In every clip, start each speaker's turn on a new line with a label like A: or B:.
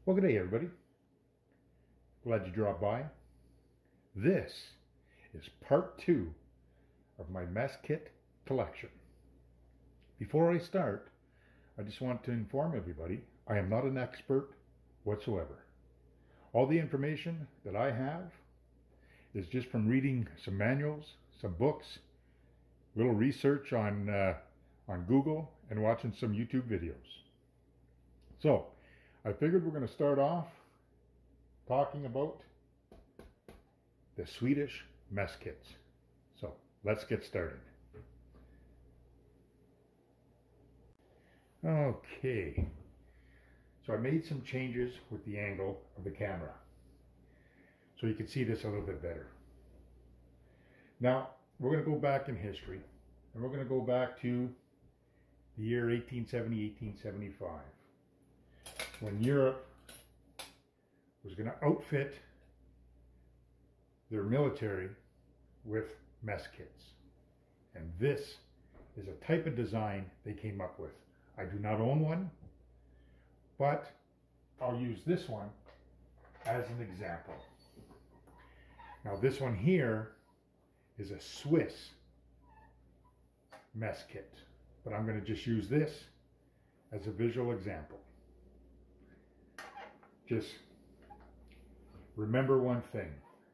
A: Well, good day, everybody. Glad you dropped by. This is part 2 of my mess kit collection. Before I start, I just want to inform everybody I am not an expert whatsoever. All the information that I have is just from reading some manuals, some books, little research on Google, and watching some YouTube videos. So, I figured we're going to start off talking about the Swedish mess kits. So, let's get started. Okay, so I made some changes with the angle of the camera so you can see this a little bit better. Now, we're going to go back in history, and we're going to go back to the year 1870, 1875. When Europe was going to outfit their military with mess kits. And this is a type of design they came up with. I do not own one, but I'll use this one as an example. Now this one here is a Swiss mess kit, but I'm going to just use this as a visual example. Just remember one thing,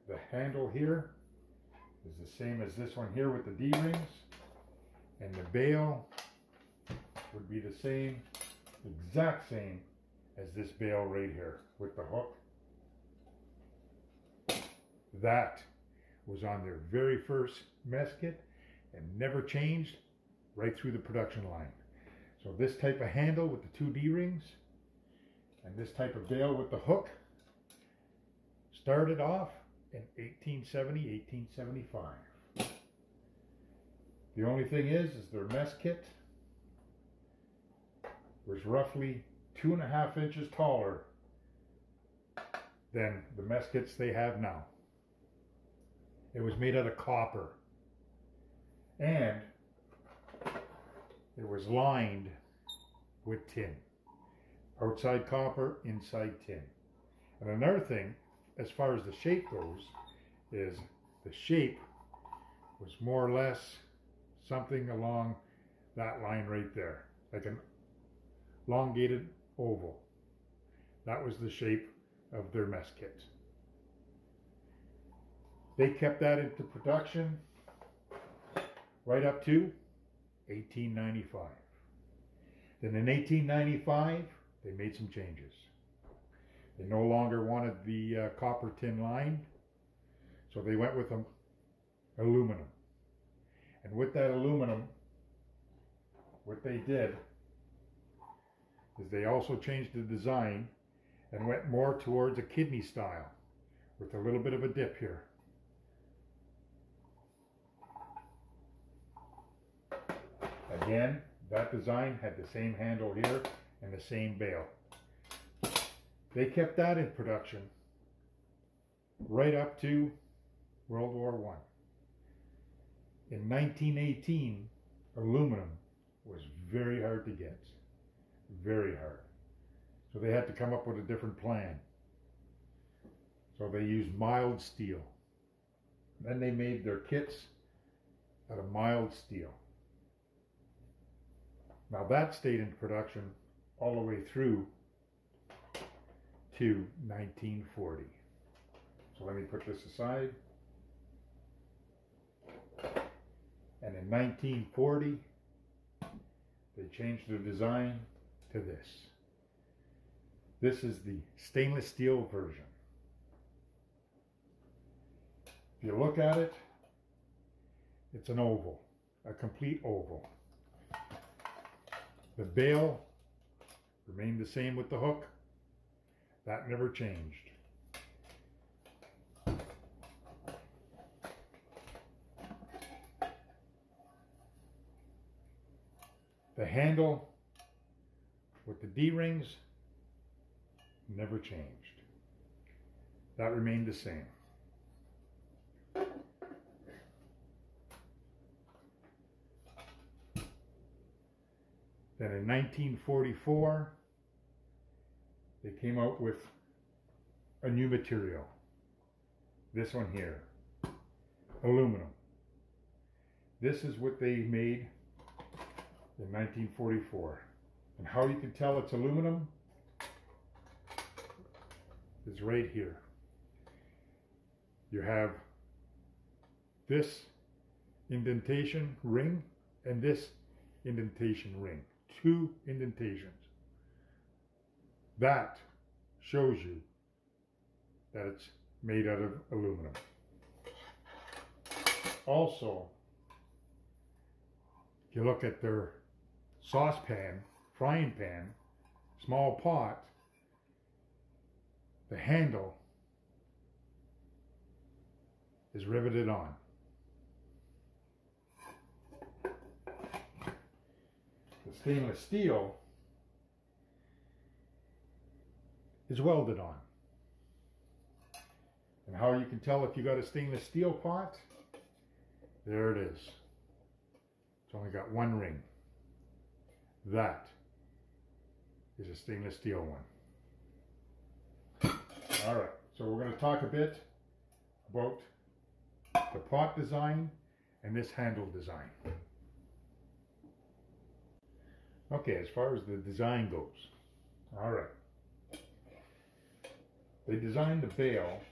A: the handle here is the same as this one here with the D-rings, and the bail would be the same, exact same as this bail right here with the hook. That was on their very first mess kit and never changed right through the production line. So this type of handle with the 2 D-rings and this type of bail with the hook started off in 1870, 1875. The only thing is their mess kit was roughly 2.5 inches taller than the mess kits they have now. It was made out of copper, and it was lined with tin. Outside copper, inside tin. And another thing, as far as the shape goes, is the shape was more or less something along that line right there, like an elongated oval. That was the shape of their mess kit. They kept that into production right up to 1895. Then in 1895, they made some changes. They no longer wanted the copper tin line, so they went with aluminum. And with that aluminum, what they did is they also changed the design and went more towards a kidney style with a little bit of a dip here. Again, that design had the same handle here and the same bail. They kept that in production right up to World War I. In 1918, aluminum was very hard to get. Very hard. So they had to come up with a different plan. So they used mild steel. Then they made their kits out of mild steel. Now that stayed in production all the way through to 1940. So let me put this aside. And in 1940, they changed their design to this. This is the stainless steel version. If you look at it, it's an oval, a complete oval. The bail remained the same with the hook. That never changed. The handle with the D-rings never changed. That remained the same. Then in 1944, they came out with a new material. This one here, aluminum. This is what they made in 1944. And how you can tell it's aluminum is right here. You have this indentation ring and this indentation ring. 2 indentations. That shows you that it's made out of aluminum. Also, if you look at their saucepan, frying pan, small pot, the handle is riveted on. The stainless steel is welded on. And how you can tell if you got a stainless steel pot, there it is. It's only got 1 ring. That is a stainless steel one. All right, so we're going to talk a bit about the pot design and this handle design. Okay, as far as the design goes, all right. They designed the bail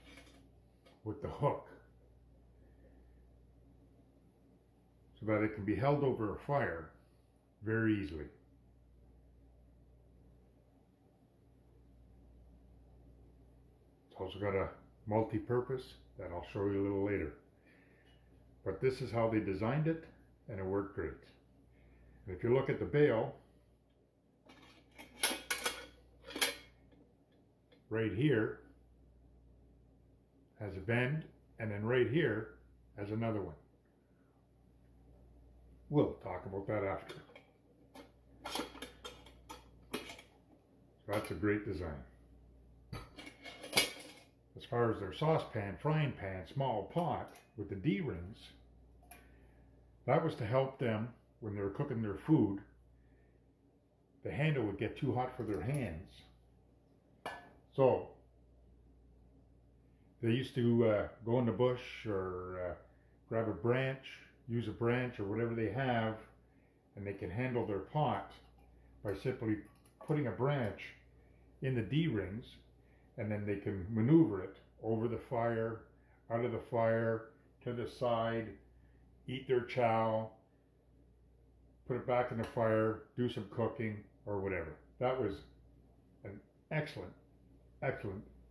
A: with the hook so that it can be held over a fire very easily. It's also got a multi-purpose that I'll show you a little later. But this is how they designed it, and it worked great. And if you look at the bail, right here has a bend, and then right here has another one. We'll talk about that after. So that's a great design. As far as their saucepan, frying pan, small pot with the D-rings, that was to help them when they were cooking their food. The handle would get too hot for their hands. So they used to go in the bush or grab a branch, use a branch or whatever they have, and they can handle their pot by simply putting a branch in the D-rings, and then they can maneuver it over the fire, out of the fire, to the side, eat their chow, put it back in the fire, do some cooking or whatever. That was an excellent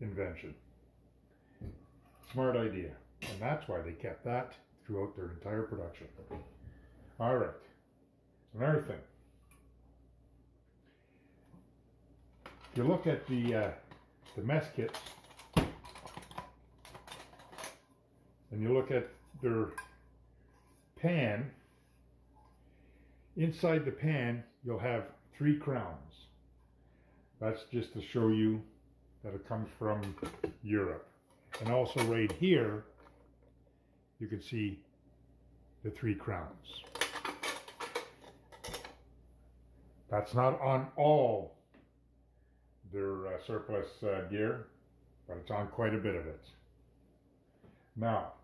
A: invention. Smart idea. And that's why they kept that throughout their entire production. All right. Another thing. If you look at the mess kits, and you look at their pan, inside the pan you'll have 3 crowns. That's just to show you that it comes from Europe. And also right here you can see the 3 crowns. That's not on all their surplus gear, but it's on quite a bit of it. Now,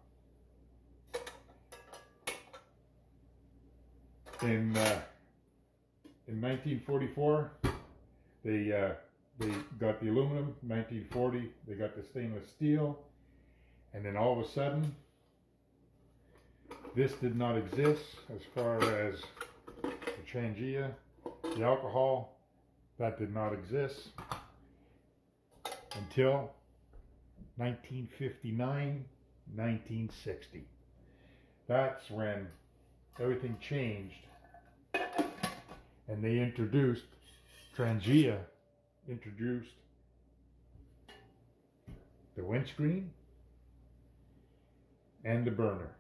A: in 1944, they got the aluminum. 1940, they got the stainless steel, and then all of a sudden, this did not exist as far as the Trangia, the alcohol. That did not exist until 1959, 1960. That's when everything changed, and they introduced, Trangia introduced the windscreen and the burner.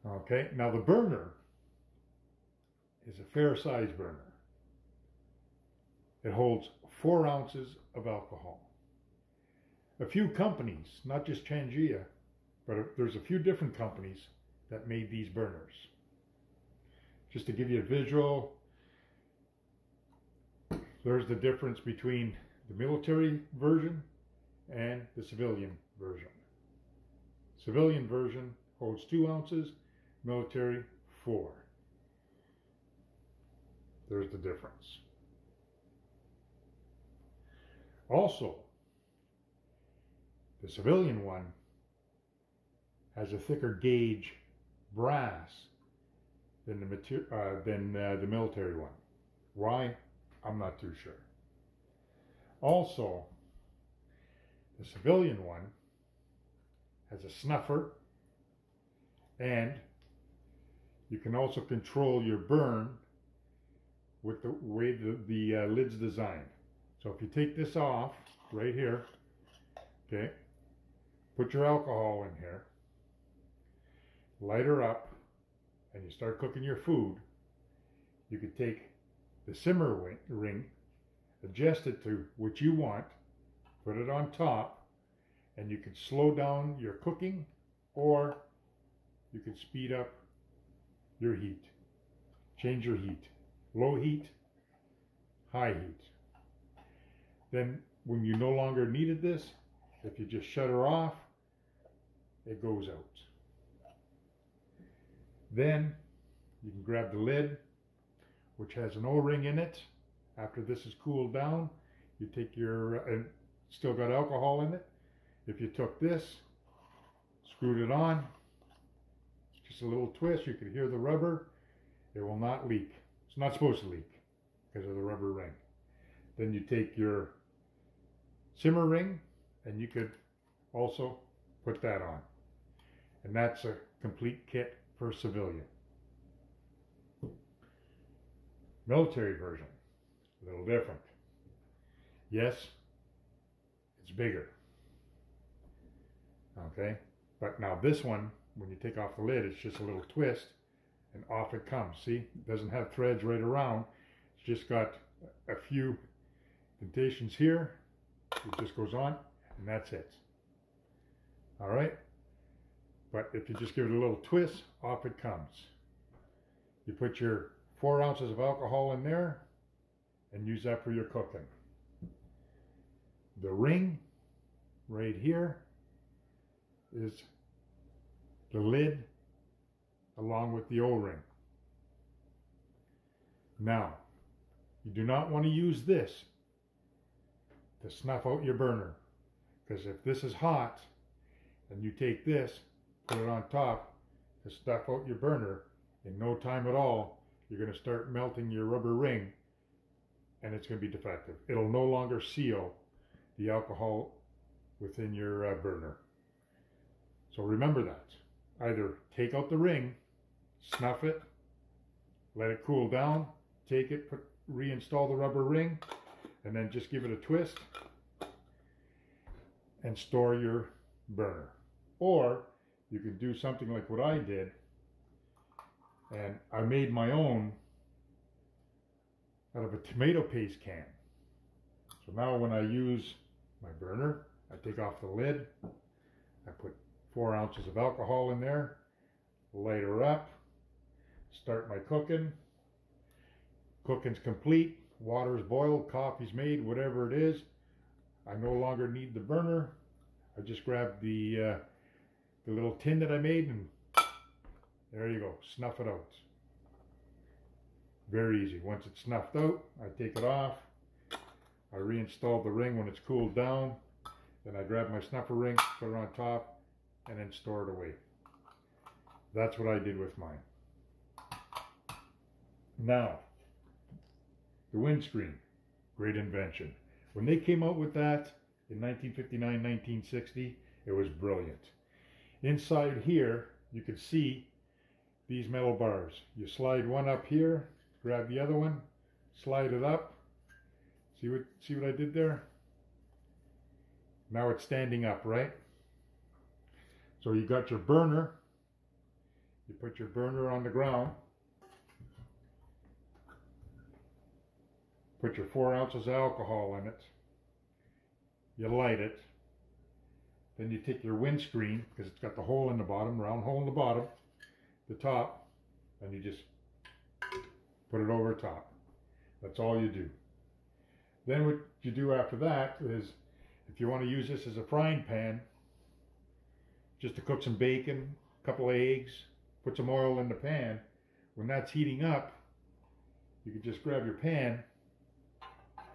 A: Okay, now the burner is a fair size burner. It holds 4 ounces of alcohol. A few companies, not just Trangia, but there's a few different companies that made these burners. Just to give you a visual, there's the difference between the military version and the civilian version. Civilian version holds 2 ounces, military 4. There's the difference. Also, the civilian one has a thicker gauge brass than the military one. Why? I'm not too sure. Also, the civilian one has a snuffer, and you can also control your burn with the way the lid's designed. So if you take this off right here, okay, put your alcohol in here, light her up, and you start cooking your food, you could take the simmer ring, adjust it to what you want, put it on top, and you can slow down your cooking, or you can speed up your heat. Change your heat. Low heat, high heat. Then when you no longer needed this, if you just shut her off, it goes out. Then you can grab the lid, which has an O-ring in it. After this is cooled down, you take your, and still got alcohol in it. If you took this, screwed it on, just a little twist, you can hear the rubber, it will not leak. It's not supposed to leak because of the rubber ring. Then you take your simmer ring, and you could also put that on. And that's a complete kit for civilian. Military version, a little different. Yes, it's bigger. Okay, but now this one, when you take off the lid, it's just a little twist and off it comes. See, it doesn't have threads right around. It's just got a few indentations here. It just goes on, and that's it. All right, but if you just give it a little twist, off it comes. You put your 4 ounces of alcohol in there and use that for your cooking. The ring right here is the lid along with the O-ring. Now, you do not want to use this to snuff out your burner, because if this is hot and you take this, put it on top to snuff out your burner, in no time at all, you're going to start melting your rubber ring, and it's going to be defective. It'll no longer seal the alcohol within your burner. So remember that. Either take out the ring, snuff it, let it cool down, take it, reinstall the rubber ring, and then just give it a twist and store your burner. Or you can do something like what I did, and I made my own out of a tomato paste can. So now when I use my burner, I take off the lid, I put 4 ounces of alcohol in there, light her up, start my cooking. Cooking's complete, water's boiled, coffee's made, whatever it is. I no longer need the burner. I just grab the little tin that I made, and there you go, snuff it out. Very easy. Once it's snuffed out, I take it off. I reinstall the ring when it's cooled down. Then I grab my snuffer ring, put it on top, and then store it away. That's what I did with mine. Now, the windscreen, great invention. When they came out with that in 1959, 1960, it was brilliant. Inside here, you can see these metal bars. You slide one up here, grab the other one, slide it up. See what I did there? Now it's standing up, right? So you got your burner. You put your burner on the ground. Put your 4 ounces of alcohol in it. You light it. Then you take your windscreen, because it's got the hole in the bottom, round hole in the bottom, the top, and you just put it over top. That's all you do. Then what you do after that is, if you want to use this as a frying pan, just to cook some bacon, a couple of eggs, put some oil in the pan. When that's heating up, you can just grab your pan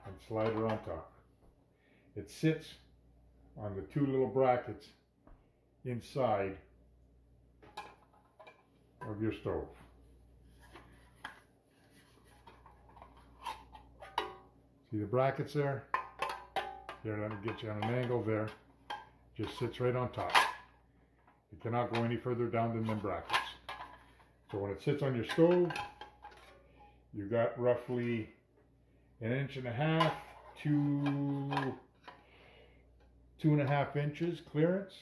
A: and slide it on top. It sits on the two little brackets inside of your stove. See the brackets there? Here, let me get you on an angle there. Just sits right on top. It cannot go any further down than them brackets. So when it sits on your stove, you got roughly 1.5 inches to 2.5 inches clearance,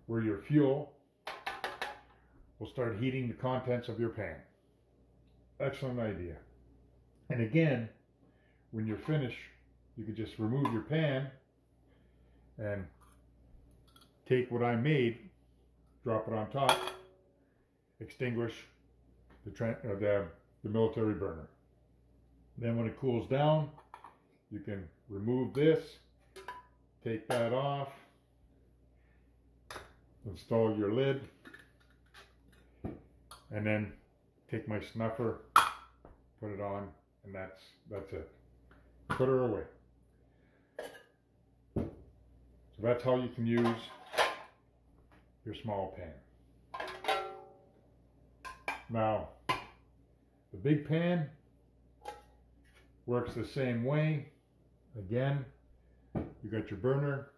A: where your fuel will start heating the contents of your pan. Excellent idea. And again, when you're finished, you can just remove your pan and take what I made, drop it on top, extinguish the military burner. Then when it cools down, you can remove this, take that off, install your lid, and then take my snuffer, put it on, and that's it. Put her away. So that's how you can use your small pan. Now, the big pan works the same way. Again, you got your burner,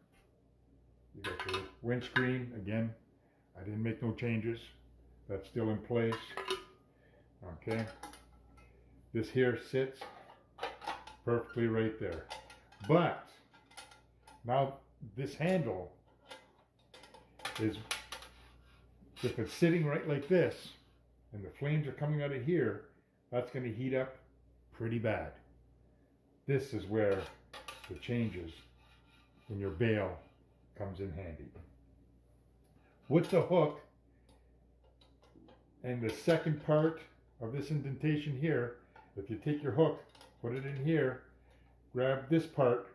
A: you got your windscreen. Again, I didn't make no changes. That's still in place. Okay. This here sits perfectly right there. But now this handle is, if it's sitting right like this and the flames are coming out of here, that's going to heat up pretty bad. This is where the changes in your bail comes in handy. With the hook and the second part of this indentation here, if you take your hook, put it in here, grab this part,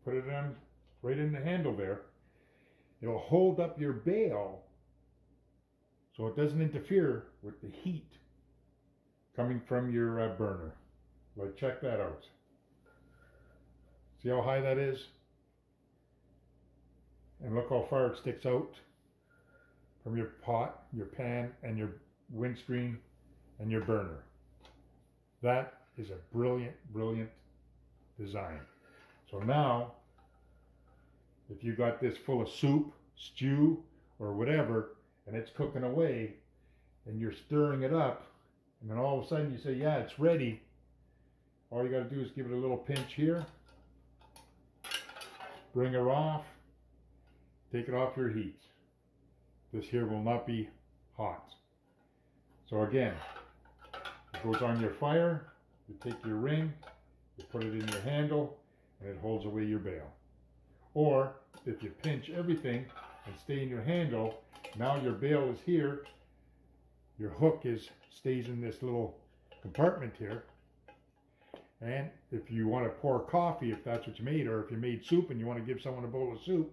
A: put it on right in the handle there, it'll hold up your bail so it doesn't interfere with the heat coming from your burner. Like, check that out. See how high that is? And look how far it sticks out from your pot, your pan, and your windscreen and your burner. That is a brilliant, brilliant design. So now, if you got this full of soup, stew, or whatever, and it's cooking away, and you're stirring it up, and then all of a sudden you say, yeah, it's ready, all you got to do is give it a little pinch here, bring her off, take it off your heat. This here will not be hot. So again, it goes on your fire, you take your ring, you put it in your handle, and it holds away your bail. Or, if you pinch everything and stay in your handle, now your bail is here, your hook stays in this little compartment here, and if you want to pour coffee, if that's what you made, or if you made soup and you want to give someone a bowl of soup,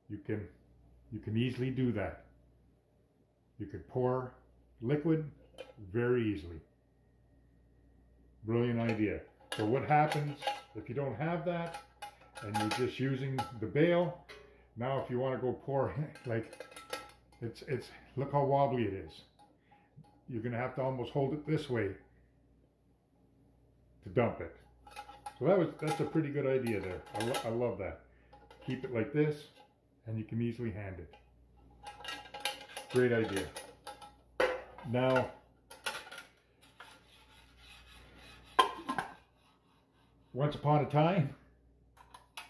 A: you can easily do that. You could pour liquid very easily. Brilliant idea. So what happens if you don't have that and you're just using the bail? Now if you want to go pour, like, it's look how wobbly it is. You're going to have to almost hold it this way to dump it. So that's a pretty good idea there. I love that. Keep it like this and you can easily hand it. Great idea. Now, once upon a time,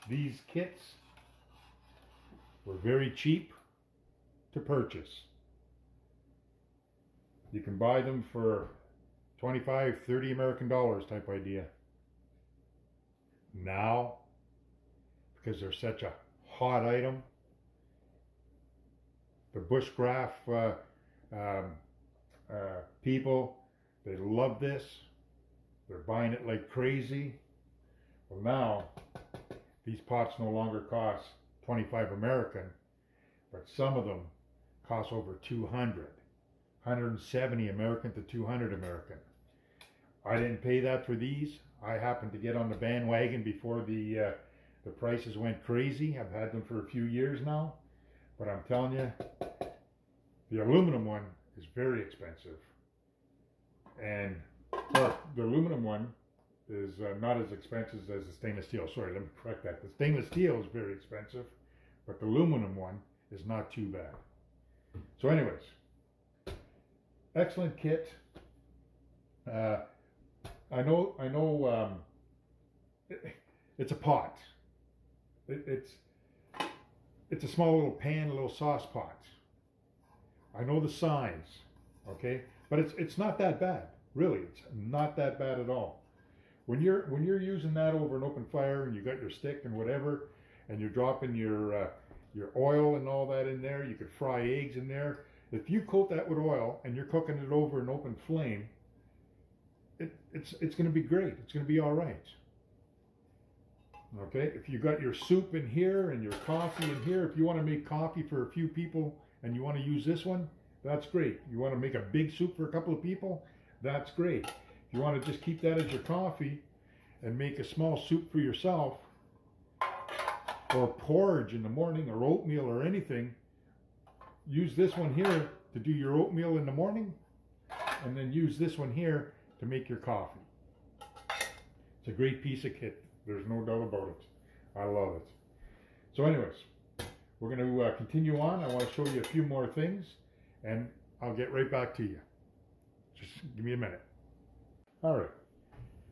A: these kits were very cheap to purchase. You can buy them for 25, 30 American dollars type idea. Now, because they're such a hot item, the Bushcraft people, they love this. They're buying it like crazy. Well, now these pots no longer cost 25 American, but some of them cost over 200, 170 American to 200 American. I didn't pay that for these. I happened to get on the bandwagon before the prices went crazy. I've had them for a few years now, but I'm telling you, the aluminum one is very expensive, and the aluminum one is not as expensive as the stainless steel. Sorry, let me correct that. The stainless steel is very expensive, but the aluminum one is not too bad. So anyways, excellent kit. I know it's a pot. It's a small little pan, a little sauce pot. I know the size, okay? But it's not that bad. Really, it's not that bad at all. When you're using that over an open fire and you got your stick and whatever, and you're dropping your oil and all that in there, you could fry eggs in there. If you coat that with oil and you're cooking it over an open flame, it's going to be great. It's going to be all right. Okay, if you got your soup in here and your coffee in here, if you want to make coffee for a few people and you want to use this one, that's great. You want to make a big soup for a couple of people, that's great. If you want to just keep that as your coffee and make a small soup for yourself, or porridge in the morning, or oatmeal or anything, use this one here to do your oatmeal in the morning, and then use this one here to make your coffee. It's a great piece of kit. There's no doubt about it. I love it. So anyways, we're going to continue on. I want to show you a few more things, and I'll get right back to you. Just give me a minute. All right.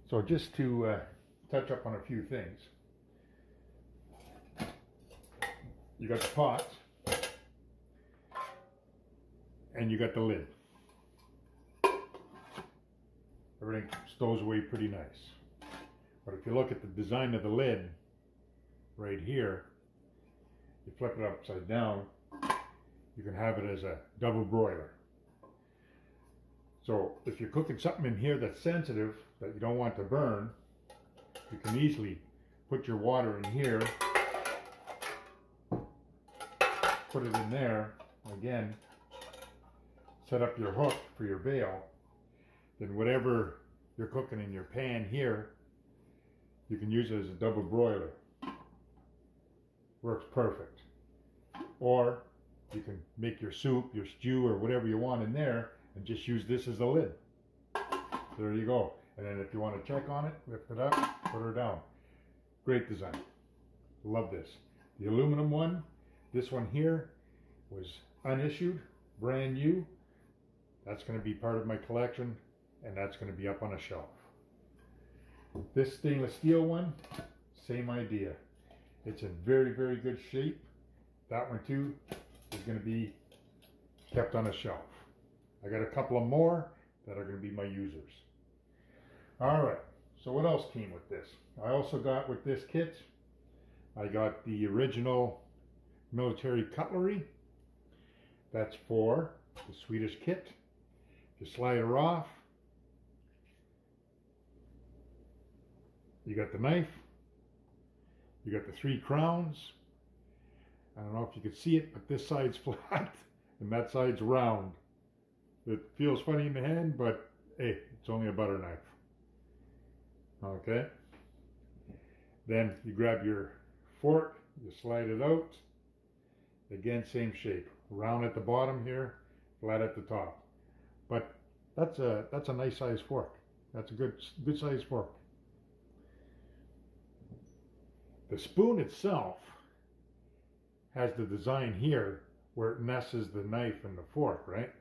A: So just to touch up on a few things. You got the pot, and you got the lid. Everything stows away pretty nice. But if you look at the design of the lid right here, you flip it upside down, you can have it as a double broiler. So if you're cooking something in here that's sensitive, that you don't want to burn, you can easily put your water in here, put it in there, again, set up your hook for your bail, then whatever you're cooking in your pan here, you can use it as a double broiler. Works perfect. Or you can make your soup, your stew, or whatever you want in there, and just use this as the lid. There you go. And then if you want to check on it, lift it up, put her down. Great design. Love this. The aluminum one, this one here, was unissued, brand new. That's going to be part of my collection, and that's going to be up on a shelf. This stainless steel one, same idea. It's in very, very good shape. That one too is going to be kept on a shelf. I got a couple of more that are going to be my users. All right, so what else came with this? I also got with this kit, I got the original military cutlery. That's for the Swedish kit. If you slide her off, you got the knife, you got the 3 crowns. I don't know if you can see it, but this side's flat and that side's round. It feels funny in the hand, but hey, it's only a butter knife. Okay. Then you grab your fork, you slide it out. Again, same shape. Round at the bottom here, flat at the top. But that's a nice size fork. That's a good size fork. The spoon itself has the design here where it messes the knife and the fork, right?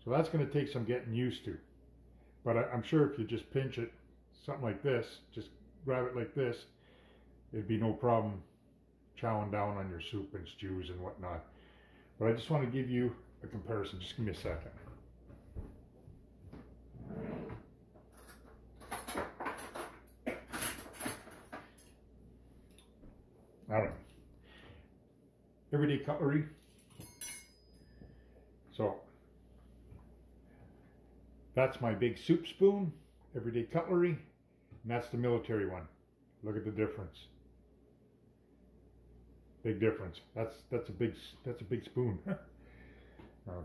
A: So that's going to take some getting used to. But I'm sure if you just pinch it, something like this, just grab it like this, it'd be no problem chowing down on your soup and stews and whatnot. But I just want to give you a comparison. Just give me a second. All right. Everyday cutlery. So that's my big soup spoon. everyday cutlery, and that's the military one. Look at the difference. Big difference. That's a big spoon.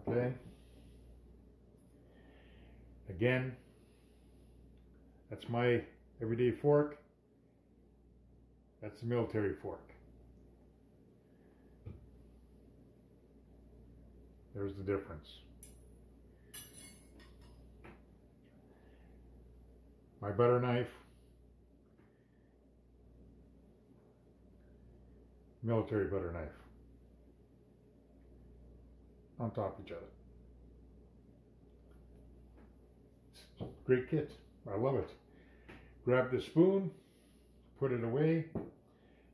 A: Okay. Again, that's my everyday fork. That's the military fork. There's the difference. My butter knife, military butter knife, on top of each other. Great kit. I love it. Grab the spoon, put it away.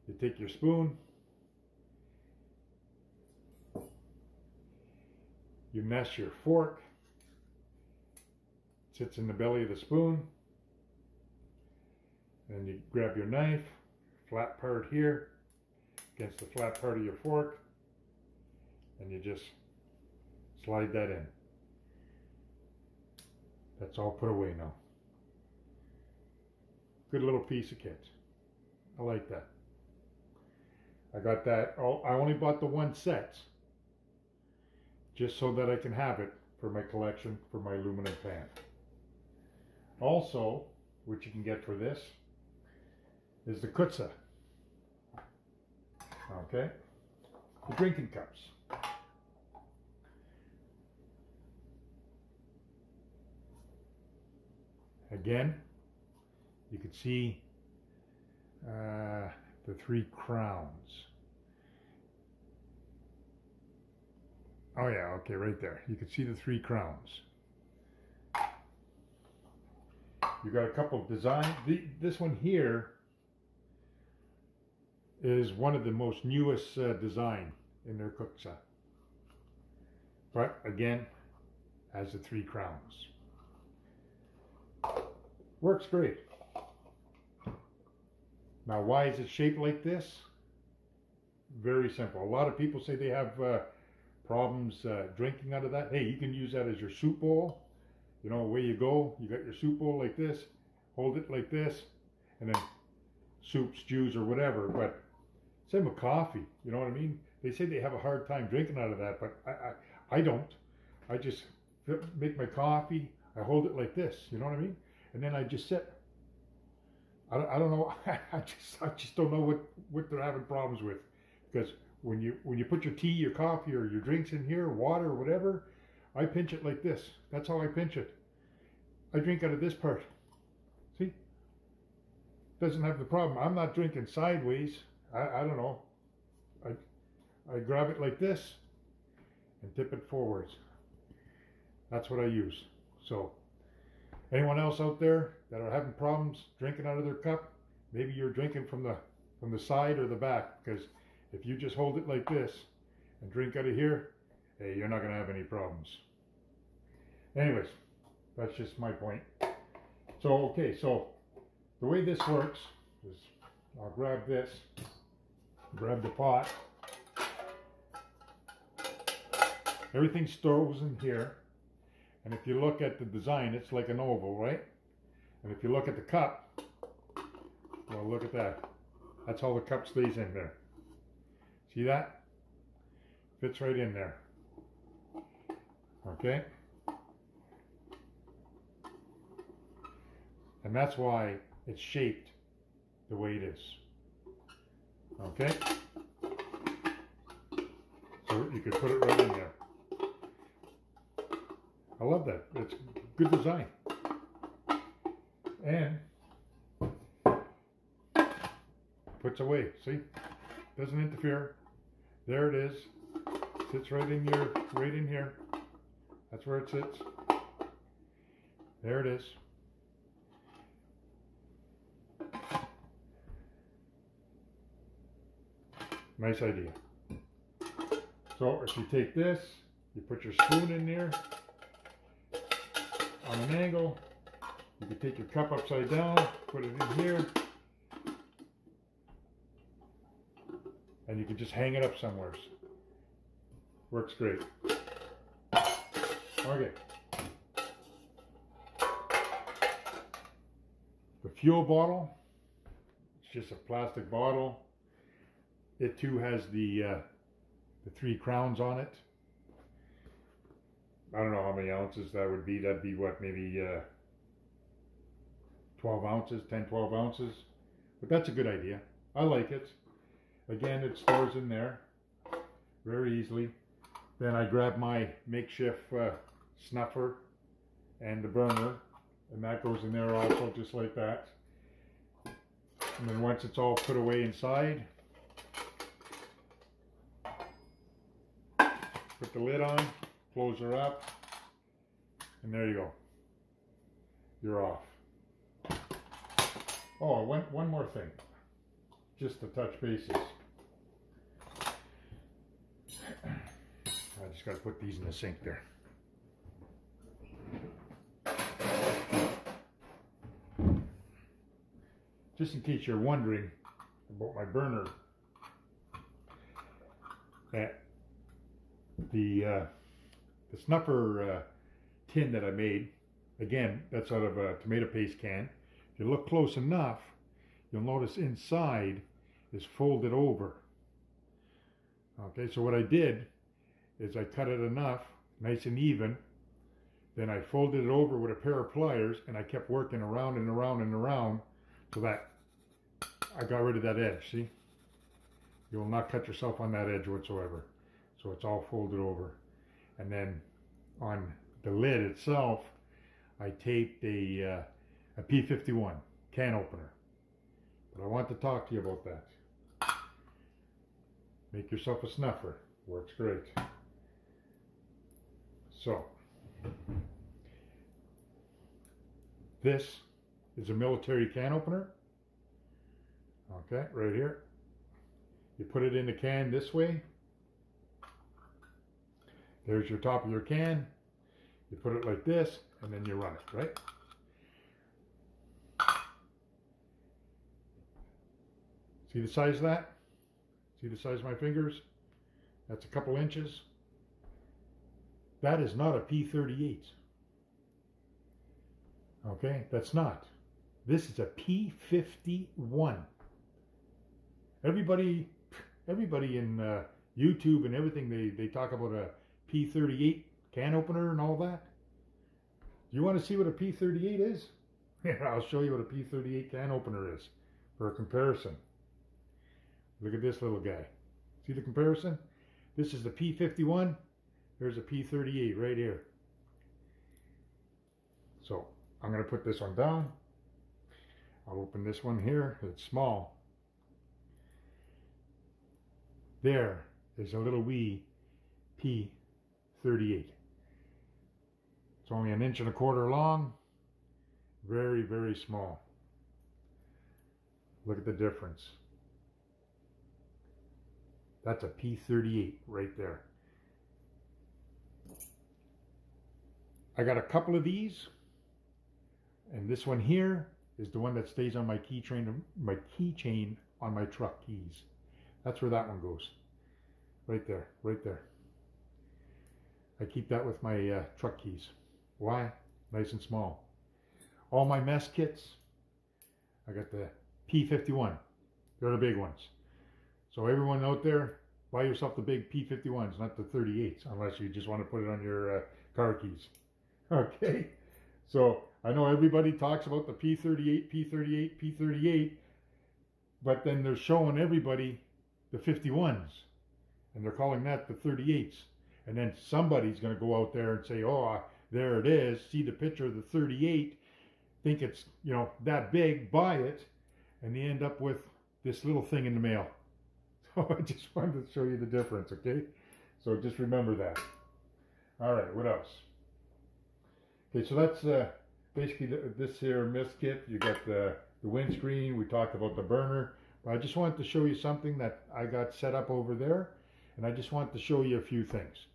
A: You take your spoon, you nest your fork, it sits in the belly of the spoon, and you grab your knife, flat part here against the flat part of your fork, and you just slide that in. That's all put away now. Good little piece of kit. I like that. I got that. Oh, I only bought the one set just so that I can have it for my collection for my aluminum pan. Also, which you can get for this, is the Kutza. Okay, the drinking cups. Again, you can see the 3 crowns. Oh yeah, okay, right there. You can see the 3 crowns. You got a couple of designs. This one here is one of the most newest design in their Kutza. But again, has the 3 crowns. Works great. Now, why is it shaped like this? Very simple. A lot of people say they have problems drinking out of that. Hey, you can use that as your soup bowl. You know, away you go. You got your soup bowl like this. Hold it like this, and then soups, stews, or whatever. But same with coffee. You know what I mean? They say they have a hard time drinking out of that, but I don't. I just make my coffee. I hold it like this. You know what I mean? And then I just sit. I don't know. I just don't know what they're having problems with, because when you put your tea, your coffee, or your drinks in here, water, or whatever, I pinch it like this. That's how I pinch it. I drink out of this part. See? Doesn't have the problem. I'm not drinking sideways. I don't know. I grab it like this and tip it forwards. That's what I use. So, anyone else out there that are having problems drinking out of their cup, maybe you're drinking from the side or the back, because if you just hold it like this and drink out of here, hey, you're not going to have any problems. Anyways, that's just my point. So, okay, so the way this works is I'll grab this, grab the pot. Everything stows in here. And if you look at the design, it's like an oval, right? And if you look at the cup, well, look at that. That's how the cup stays in there. See that? Fits right in there. Okay? And that's why it's shaped the way it is. Okay? So you could put it right in there. I love that. It's good design. And puts away. See? Doesn't interfere. There it is. Sits right in here. That's where it sits. There it is. Nice idea. So if you take this, you put your spoon in there on an angle. You can take your cup upside down, put it in here, and you can just hang it up somewhere. Works great. Okay. fuel bottle. It's just a plastic bottle. It too has the 3 crowns on it. I don't know how many ounces that would be. That'd be what, maybe 12 ounces, 10, 12 ounces. But that's a good idea. I like it. Again, it stores in there very easily. Then I grab my makeshift snuffer and the burner, and that goes in there also, just like that. And then once it's all put away inside, put the lid on, close her up, and there you go. You're off. Oh, one more thing, just to touch bases. I just got to put these in the sink there. Just in case you're wondering about my burner, that the snuffer tin that I made, again, that's out of a tomato paste can. If you look close enough, you'll notice inside is folded over. Okay, so what I did is I cut it enough, nice and even, then I folded it over with a pair of pliers, and I kept working around and around and around so that I got rid of that edge. See? You will not cut yourself on that edge whatsoever. So it's all folded over. And then on the lid itself, I taped a P51 can opener. But I want to talk to you about that. Make yourself a snuffer. Works great. So, this is a military can opener. Okay, right here. You put it in the can this way. There's your top of your can. You put it like this, and then you run it, right? See the size of that? See the size of my fingers? That's a couple inches. That is not a P38. Okay, that's not. This is a P51. Everybody in YouTube and everything, they talk about a P38 can opener and all that. Do you want to see what a P38 is? Yeah, I'll show you what a P38 can opener is for a comparison. Look at this little guy. See the comparison? This is the P51. There's a P38 right here. So I'm going to put this one down. I'll open this one here. It's small. There is a little wee P38. It's only 1.25 inches long. Very, very small. Look at the difference. That's a P38 right there. I got a couple of these, and this one here is the one that stays on my keychain on my truck keys. That's where that one goes. Right there, right there. I keep that with my truck keys. Why? Nice and small. All my mess kits, I got the P51. They're the big ones. So everyone out there, buy yourself the big P51s, not the 38s, unless you just want to put it on your car keys. Okay, so I know everybody talks about the P38, P38, P38, but then they're showing everybody the 51s, and they're calling that the 38s. And then somebody's going to go out there and say, oh, there it is, see the picture of the 38, think it's, you know, that big, buy it, and they end up with this little thing in the mail. So I just wanted to show you the difference, okay? So just remember that. All right, what else? Okay, so that's basically this here mess kit. You got the windscreen. We talked about the burner. But I just wanted to show you something that I got set up over there. And I just wanted to show you a few things.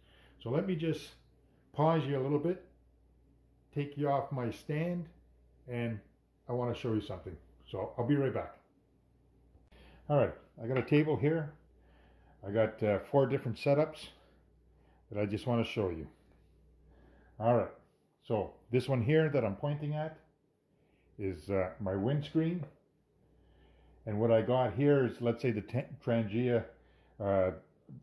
A: So let me just pause you a little bit, take you off my stand, and I want to show you something. So I'll be right back. All right, I got a table here. I got 4 different setups that I just want to show you. All right, so this one here that I'm pointing at is my windscreen. And what I got here is, let's say the Trangia,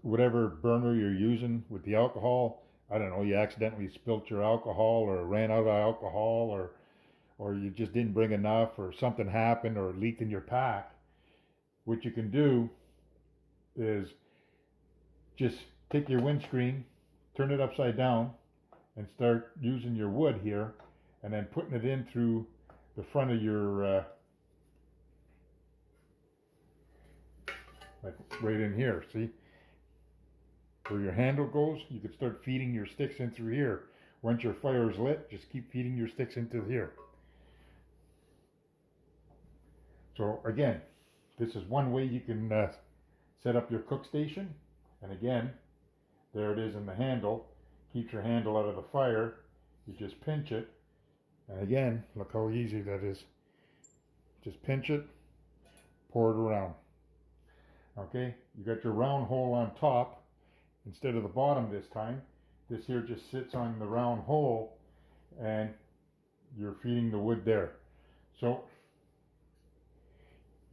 A: whatever burner you're using with the alcohol. I don't know, you accidentally spilt your alcohol or ran out of alcohol, or you just didn't bring enough, or something happened or leaked in your pack. What you can do is just take your windscreen, turn it upside down, and start using your wood here, and then putting it in through the front of your like right in here, see? Where your handle goes, you could start feeding your sticks in through here. Once your fire is lit, just keep feeding your sticks into here. So again, this is one way you can set up your cook station. And again, there it is in the handle. Keeps your handle out of the fire. You just pinch it. And again, look how easy that is. Just pinch it, pour it around. Okay, you got your round hole on top instead of the bottom this time. This here just sits on the round hole and you're feeding the wood there. So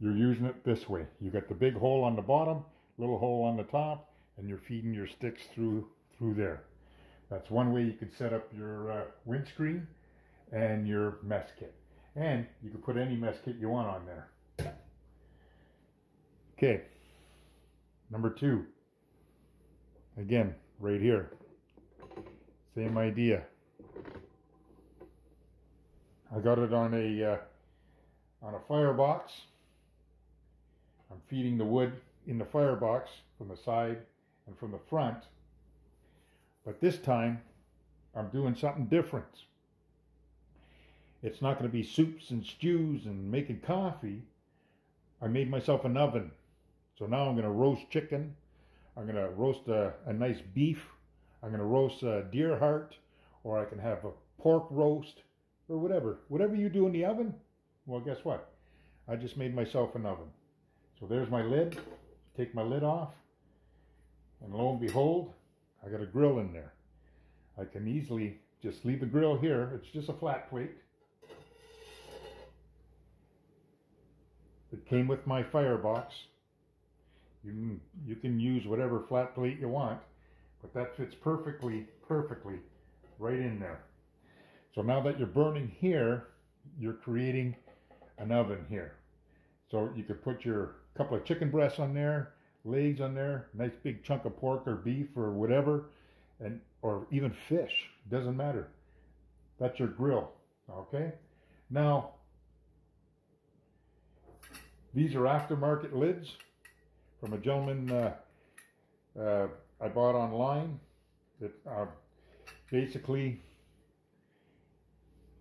A: you're using it this way. You got the big hole on the bottom, little hole on the top, and you're feeding your sticks through there. That's one way you could set up your windscreen and your mess kit. And you can put any mess kit you want on there. Okay. Number 2, again, right here, same idea. I got it on a firebox. I'm feeding the wood in the firebox from the side and from the front. But this time, I'm doing something different. It's not going to be soups and stews and making coffee. I made myself an oven. So now I'm going to roast chicken. I'm going to roast a nice beef. I'm going to roast a deer heart, or I can have a pork roast, or whatever. Whatever you do in the oven, well, guess what? I just made myself an oven. So there's my lid. Take my lid off, and lo and behold, I got a grill in there. I can easily just leave the grill here. It's just a flat plate. It came with my firebox. You can use whatever flat plate you want, but that fits perfectly right in there. So now that you're burning here, you're creating an oven here. So you could put your couple of chicken breasts on there, legs on there, nice big chunk of pork or beef or whatever, and or even fish, doesn't matter. That's your grill, okay? Now, these are aftermarket lids from a gentleman I bought online. That basically,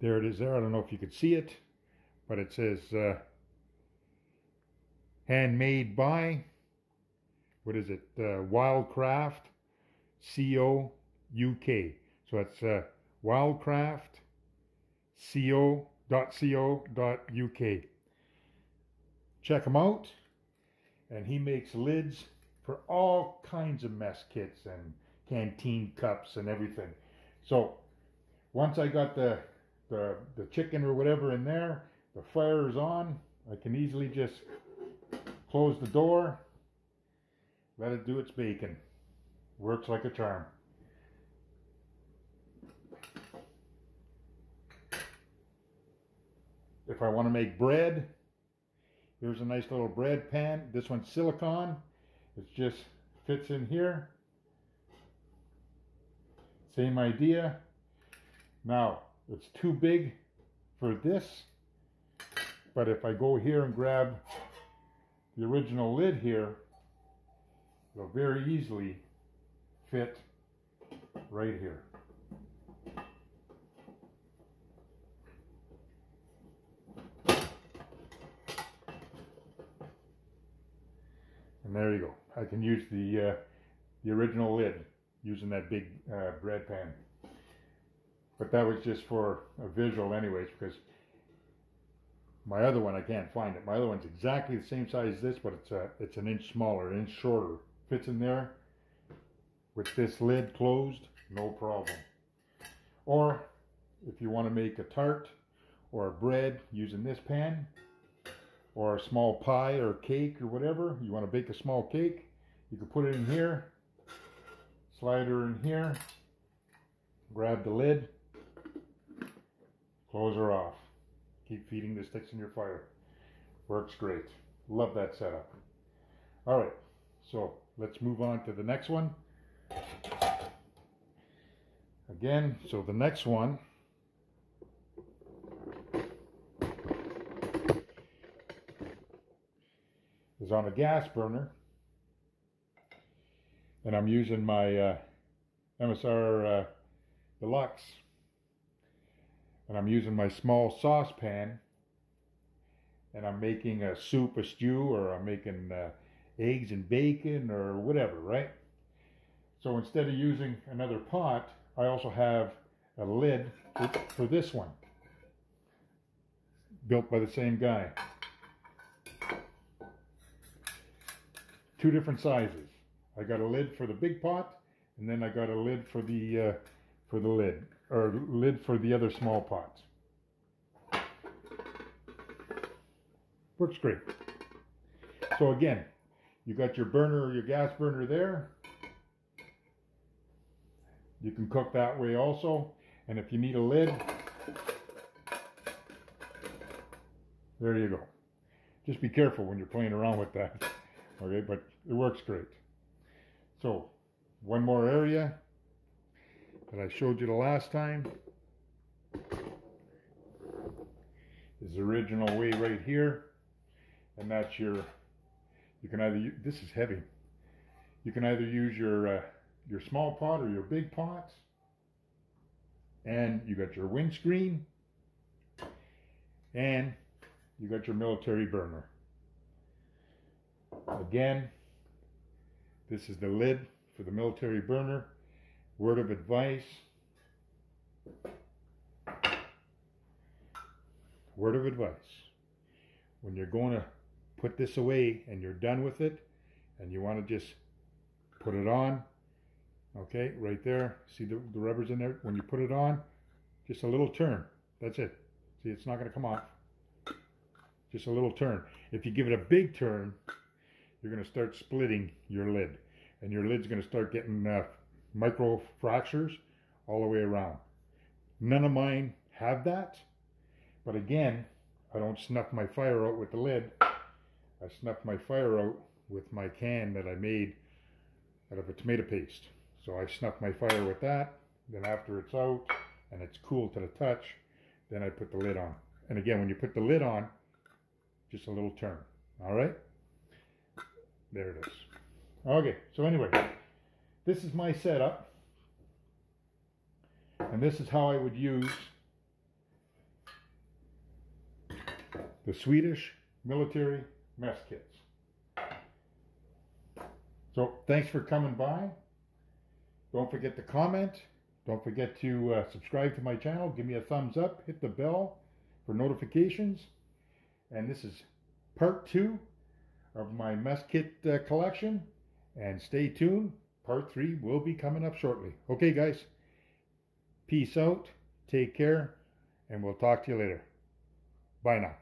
A: there it is there. I don't know if you could see it, but it says handmade by, what is it, Wildcraft CO UK. So it's Wildcraft co.co.uk. Check him out. And he makes lids for all kinds of mess kits and canteen cups and everything. So once I got the chicken or whatever in there, the fire is on, I can easily just close the door, let it do its baking. Works like a charm. If I want to make bread, here's a nice little bread pan. This one's silicone. It just fits in here. Same idea. Now, it's too big for this, but if I go here and grab the original lid here, it'll very easily fit right here. And there you go. I can use the original lid using that big bread pan. But that was just for a visual anyways, because my other one, I can't find it. My other one's exactly the same size as this, but it's an inch smaller, an inch shorter. Fits in there with this lid closed, no problem. Or if you want to make a tart or bread using this pan, or a small pie or cake or whatever. You want to bake a small cake, you can put it in here, slide her in here, grab the lid, close her off. Keep feeding the sticks in your fire. Works great. Love that setup. All right, so let's move on to the next one. Again, so the next one is on a gas burner, and I'm using my MSR Deluxe, and I'm using my small saucepan, and I'm making a soup, a stew, or I'm making eggs and bacon or whatever, right? So instead of using another pot, I also have a lid for this one, built by the same guy. Two different sizes. I got a lid for the big pot, and then I got a lid for the lid for the other small pots. Works great. So again, you got your burner, your gas burner there. You can cook that way also, and if you need a lid, there you go. Just be careful when you're playing around with that. Okay, but it works great. So, one more area that I showed you the last time is the original way right here, and that's your, you can either, this is heavy, you can either use your small pot or your big pots, and you got your windscreen, and you got your military burner. Again, this is the lid for the military burner. Word of advice. Word of advice. When you're going to put this away and you're done with it and you want to just put it on, okay, right there, see the rubbers in there? When you put it on, just a little turn. That's it. See, it's not going to come off. Just a little turn. If you give it a big turn, you're going to start splitting your lid, and your lid's going to start getting micro fractures all the way around. None of mine have that, but again, I don't snuff my fire out with the lid. I snuff my fire out with my can that I made out of a tomato paste. So I snuff my fire with that, then after it's out and it's cool to the touch, then I put the lid on. And again, when you put the lid on, just a little turn. All right? There it is. Okay, so anyway, this is my setup, and this is how I would use the Swedish Military Mess Kits. So thanks for coming by. Don't forget to comment. Don't forget to subscribe to my channel. Give me a thumbs up. Hit the bell for notifications. And this is part 2 of my mess kit collection, and stay tuned. Part 3 will be coming up shortly. Okay guys, peace out, take care, and we'll talk to you later. Bye now.